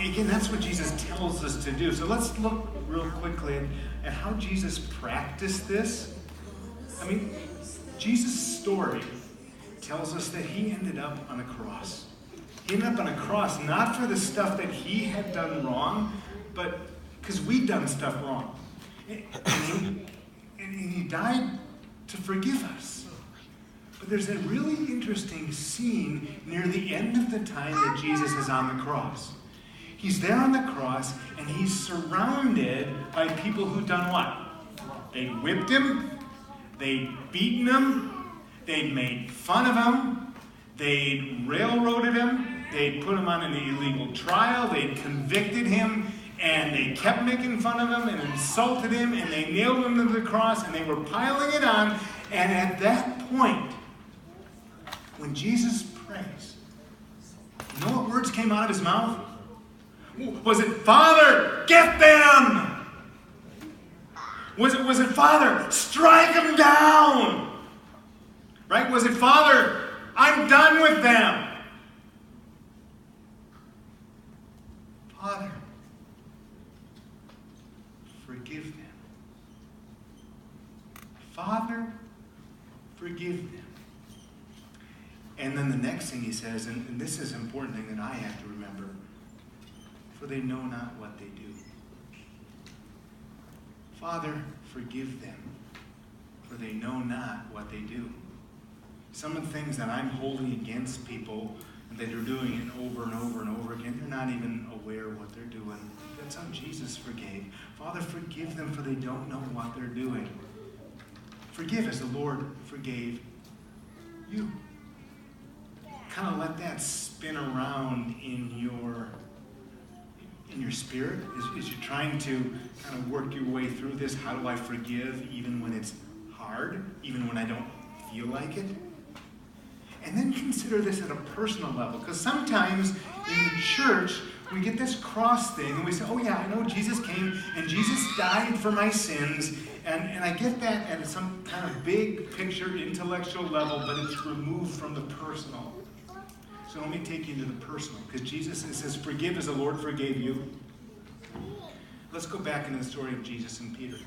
again, that's what Jesus tells us to do. So let's look real quickly at how Jesus practiced this. I mean, Jesus' story tells us that he ended up on a cross. He ended up on a cross not for the stuff that he had done wrong, but because we'd done stuff wrong. And he died to forgive us. But there's a really interesting scene near the end of the time that Jesus is on the cross. He's there on the cross, and he's surrounded by people who've done what? They whipped him, they'd beaten him, they'd made fun of him, they'd railroaded him, they'd put him on an illegal trial, they'd convicted him, and they kept making fun of him and insulted him, and they nailed him to the cross, and they were piling it on. And at that point, when Jesus prays, you know what words came out of his mouth? Was it, Father, get them? Was it, Father, strike them down? Right? Was it, Father, I'm done with them? Father, forgive them. Father, forgive them. And then the next thing he says, and this is an important thing that I have to remember, for they know not what they do. Father, forgive them, for they know not what they do. Some of the things that I'm holding against people, and that they're doing it over and over and over again, they're not even aware of what they're doing. That's how Jesus forgave. Father, forgive them, for they don't know what they're doing. Forgive as the Lord forgave you. Kind of let that spin around in your spirit as you're trying to kind of work your way through this. How do I forgive even when it's hard, even when I don't feel like it? And then consider this at a personal level, because sometimes in the church we get this cross thing and we say, oh yeah, I know Jesus came and Jesus died for my sins, and I get that at some kind of big picture intellectual level, but it's removed from the personal. So let me take you to the personal, because Jesus says, forgive as the Lord forgave you. Let's go back into the story of Jesus and Peter.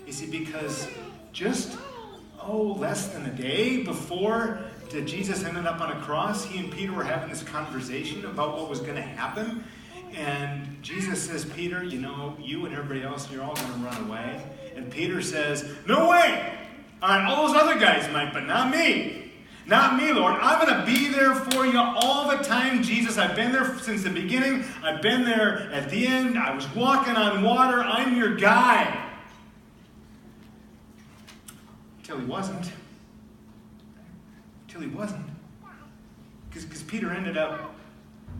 You see, because just, less than a day before Jesus ended up on a cross, he and Peter were having this conversation about what was going to happen. And Jesus says, Peter, you and everybody else, you're all going to run away. And Peter says, no way! All right, all those other guys might, but not me. Not me, Lord. I'm going to be there for you all the time, Jesus. I've been there since the beginning. I've been there at the end. I was walking on water. I'm your guy. Till he wasn't. Because Peter ended up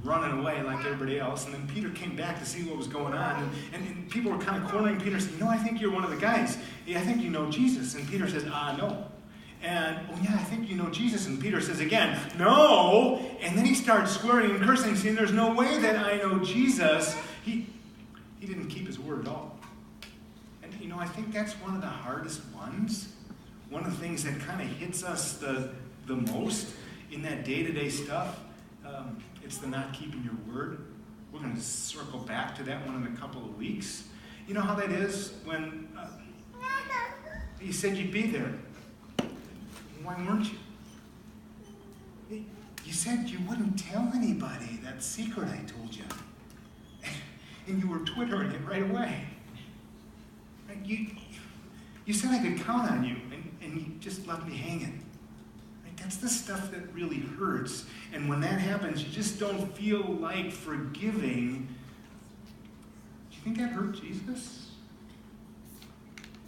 running away like everybody else. And then Peter came back to see what was going on. And people were kind of cornering Peter, saying, I think you're one of the guys. Yeah, I think you know Jesus. And Peter says, no. And, I think you know Jesus. And Peter says again, no. And then he starts swearing and cursing, saying, there's no way that I know Jesus. He didn't keep his word at all. And, I think that's one of the hardest ones. One of the things that kind of hits us the most in that day-to-day stuff, it's the not keeping your word. We're going to circle back to that one in a couple of weeks. You know how that is when you said you'd be there. Why weren't you? You said you wouldn't tell anybody that secret I told you. And you were Twittering it right away. You said I could count on you, and you just left me hanging. That's the stuff that really hurts. And when that happens, you just don't feel like forgiving. Do you think that hurt Jesus?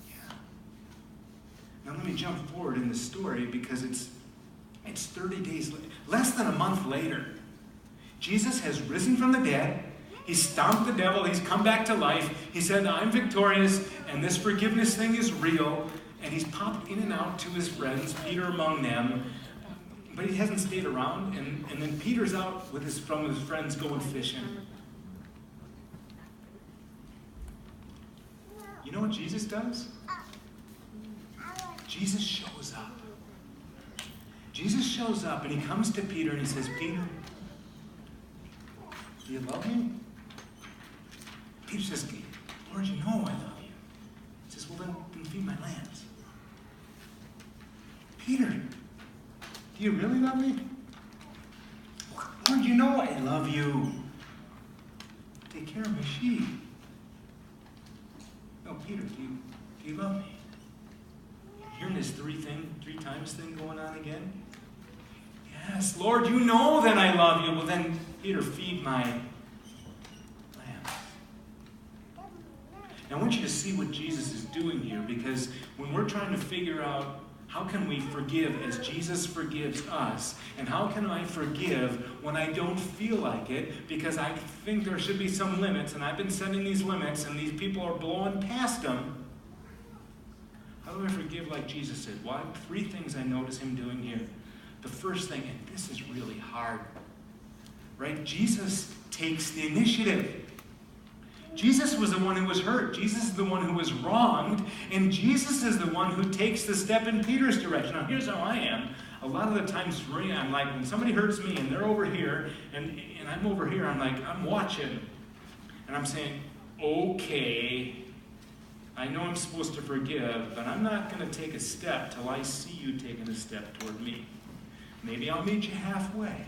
Yeah. Now let me jump forward in the story, because it's 30 days later, less than a month later. Jesus has risen from the dead. He's stomped the devil. He's come back to life. He said, I'm victorious, and this forgiveness thing is real. And he's popped in and out to his friends, Peter among them. But he hasn't stayed around. And then Peter's out with his friends going fishing. You know what Jesus does? Jesus shows up. Jesus shows up, and he comes to Peter and he says, Peter, Do you love me? Peter says, Lord, you know I love you. He says, well, then feed my lambs. Peter, do you really love me? Lord, you know I love you. Take care of my sheep. No, Peter, do you love me? Hearing this three times thing going on again? Yes, Lord, you know that I love you. Well, then, Peter, feed my lambs. Now, I want you to see what Jesus is doing here, because when we're trying to figure out how can we forgive as Jesus forgives us, and how can I forgive when I don't feel like it, because I think there should be some limits, and I've been setting these limits, and these people are blowing past them. How do I forgive like Jesus said? Well, 3 things I notice him doing here. The first thing, and this is really hard, right? Jesus takes the initiative. Jesus was the one who was hurt. Jesus is the one who was wronged. And Jesus is the one who takes the step in Peter's direction. Now, here's how I am. A lot of the times, I'm like, when somebody hurts me and they're over here, and I'm over here, I'm like, I'm watching. And I'm saying, okay, I know I'm supposed to forgive, but I'm not going to take a step till I see you taking a step toward me. Maybe I'll meet you halfway.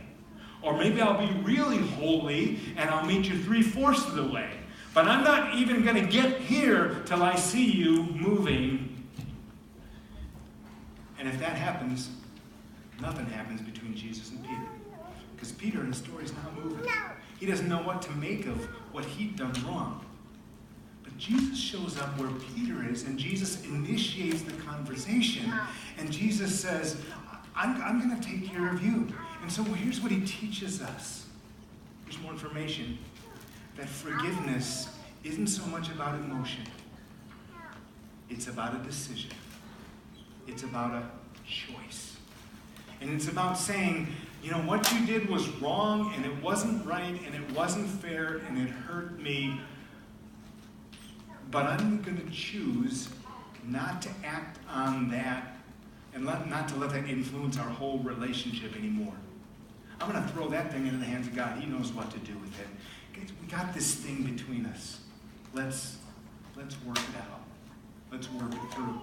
Or maybe I'll be really holy and I'll meet you 3/4 of the way. But I'm not even going to get here till I see you moving. And if that happens, nothing happens between Jesus and Peter. Because Peter in the story is not moving. He doesn't know what to make of what he'd done wrong. But Jesus shows up where Peter is, and Jesus initiates the conversation. And Jesus says, I'm going to take care of you. And so here's what he teaches us. Here's more information. That forgiveness isn't so much about emotion. It's about a decision. It's about a choice. And it's about saying, you know, what you did was wrong, and it wasn't right, and it wasn't fair, and it hurt me. But I'm going to choose not to act on that and not to let that influence our whole relationship anymore. I'm going to throw that thing into the hands of God. He knows what to do with it. We got this thing between us. Let's work it out. Let's work it through.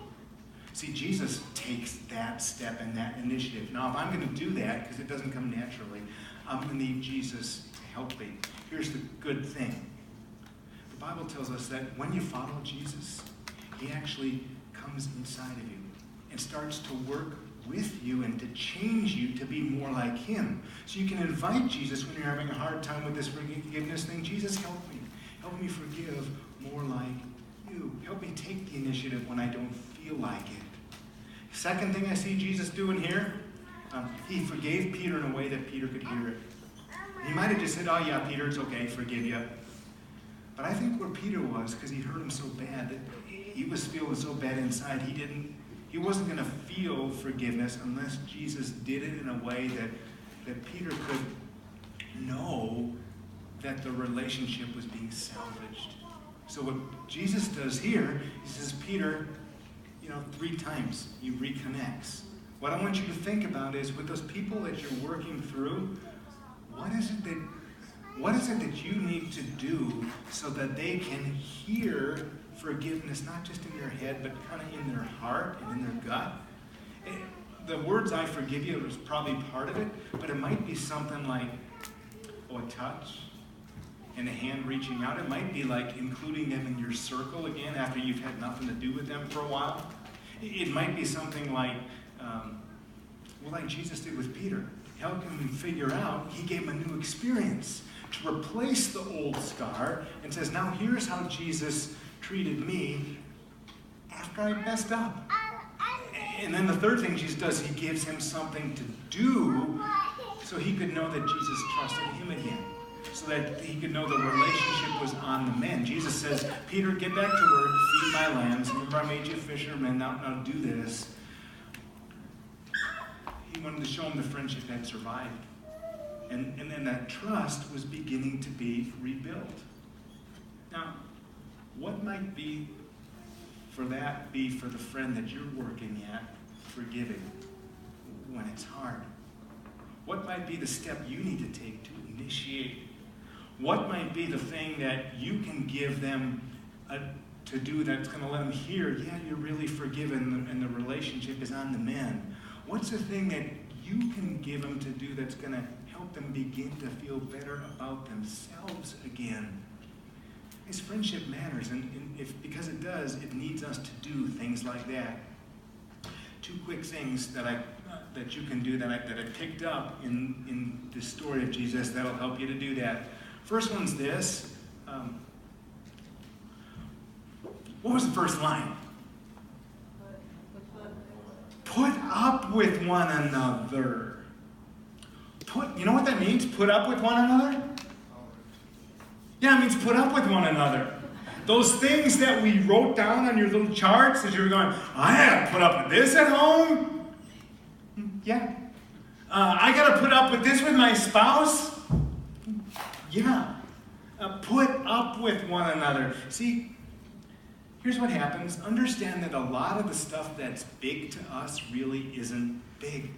See, Jesus takes that step and that initiative. Now, if I'm going to do that, because it doesn't come naturally, I'm going to need Jesus to help me. Here's the good thing. The Bible tells us that when you follow Jesus, he actually comes inside of you and starts to work with you and to change you to be more like him. So you can invite Jesus when you're having a hard time with this forgiveness thing. Jesus, help me. Help me forgive more like you. Help me take the initiative when I don't feel like it. Second thing I see Jesus doing here, he forgave Peter in a way that Peter could hear it. He might have just said, oh yeah, Peter, it's okay, forgive you. But I think where Peter was, because he hurt him so bad, that he was feeling so bad inside, he wasn't going to feel forgiveness unless Jesus did it in a way that Peter could know that the relationship was being salvaged. So what Jesus does here, he says, Peter, 3 times he reconnects. What I want you to think about is with those people that you're working through, what is it that you need to do so that they can hear forgiveness, not just in their head, but kind of in their heart and in their gut? The words I forgive you is probably part of it, but it might be something like, a touch and a hand reaching out. It might be like including them in your circle again after you've had nothing to do with them for a while. It might be something like, like Jesus did with Peter. Help him figure out, he gave him a new experience to replace the old scar and says, now here's how Jesus treated me after I messed up. And then the third thing Jesus does, he gives him something to do so he could know that Jesus trusted him again, so that he could know the relationship was on the mend. Jesus says, Peter, get back to work, feed my lambs. Remember, I made you fishermen, now do this. He wanted to show him the friendship had survived. And then that trust was beginning to be rebuilt. Now, what might be for the friend that you're working at forgiving when it's hard? What might be the step you need to take to initiate What might be the thing that you can give them to do that's going to let them hear, yeah, you're really forgiven and the relationship is on the mend? What's the thing that you can give them to do that's going to help them begin to feel better about themselves again? This friendship matters, and because it does, it needs us to do things like that. 2 quick things that you can do that I picked up in this story of Jesus that'll help you to do that. First one's this. What was the first line? Put up with one another. You know what that means? Put up with one another? Yeah, it means put up with one another. Those things that we wrote down on your little charts as you were going, I had to put up with this at home. Yeah. I got to put up with this with my spouse. Yeah. Put up with one another. See, here's what happens. Understand that a lot of the stuff that's big to us really isn't big.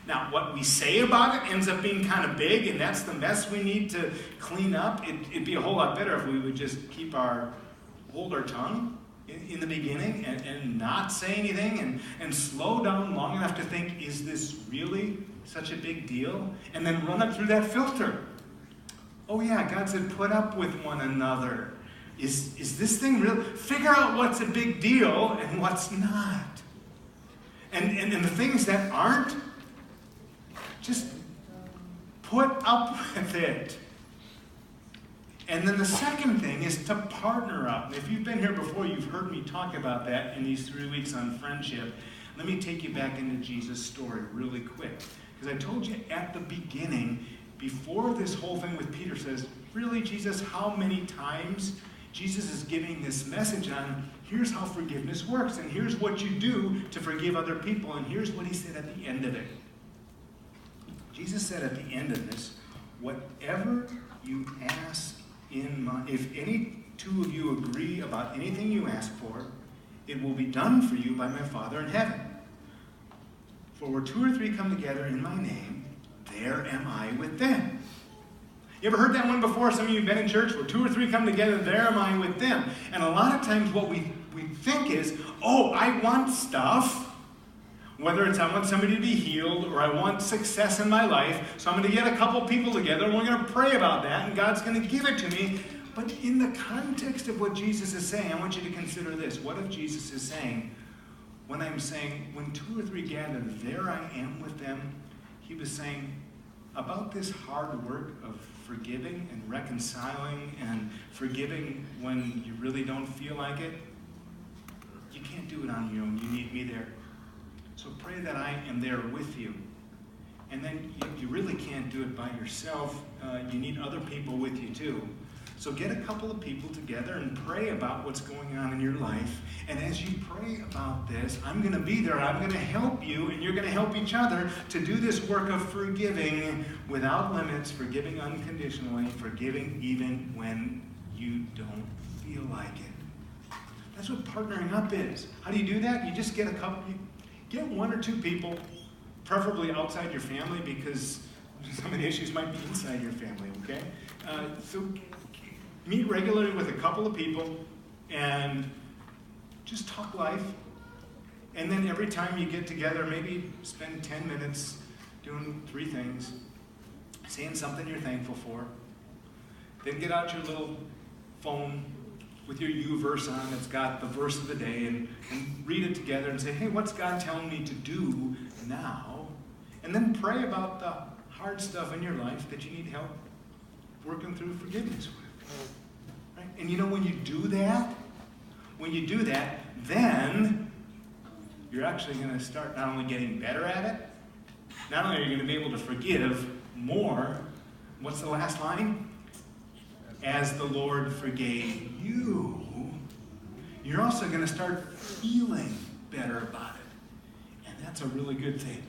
Now, what we say about it ends up being kind of big, and that's the mess we need to clean up. It'd be a whole lot better if we would just hold our tongue in the beginning and not say anything and slow down long enough to think, is this really such a big deal? And then run it through that filter. Oh yeah, God said put up with one another. Is this thing real? Figure out what's a big deal and what's not. And the things that aren't, just put up with it. And then the second thing is to partner up. If you've been here before, you've heard me talk about that in these 3 weeks on friendship. Let me take you back into Jesus' story really quick. Because I told you at the beginning, before this whole thing with Peter says, really, Jesus, how many times Jesus is giving this message on, here's how forgiveness works, and here's what you do to forgive other people, and here's what he said at the end of it. Jesus said at the end of this, whatever you ask if any 2 of you agree about anything you ask for, it will be done for you by my Father in heaven. For where 2 or 3 come together in my name, there am I with them. You ever heard that one before? Some of you have been in church where 2 or 3 come together, there am I with them. And a lot of times what we think is, oh, I want stuff. Whether it's I want somebody to be healed or I want success in my life, so I'm going to get a couple people together and we're going to pray about that and God's going to give it to me. But in the context of what Jesus is saying, I want you to consider this. What if Jesus is saying, when I'm saying, when 2 or 3 gather, there I am with them, he was saying about this hard work of forgiving and reconciling and forgiving when you really don't feel like it. You can't do it on your own. You need me there. So pray that I am there with you. And then you really can't do it by yourself. You need other people with you too. So get a couple of people together and pray about what's going on in your life. And as you pray about this, I'm going to be there. I'm going to help you, and you're going to help each other to do this work of forgiving without limits, forgiving unconditionally, forgiving even when you don't feel like it. That's what partnering up is. How do you do that? You just get get 1 or 2 people, preferably outside your family, because some of the issues might be inside your family, okay? So meet regularly with a couple of people and just talk life. And then every time you get together, maybe spend 10 minutes doing 3 things, saying something you're thankful for. Then get out your little phone with your YouVerse on. It's got the verse of the day, and read it together and say, hey, what's God telling me to do now? And then pray about the hard stuff in your life that you need help working through forgiveness with. Right? And you know, when you do that, then you're actually going to start not only getting better at it, not only are you going to be able to forgive more. What's the last line? As the Lord forgave you, you're also going to start feeling better about it. And that's a really good thing.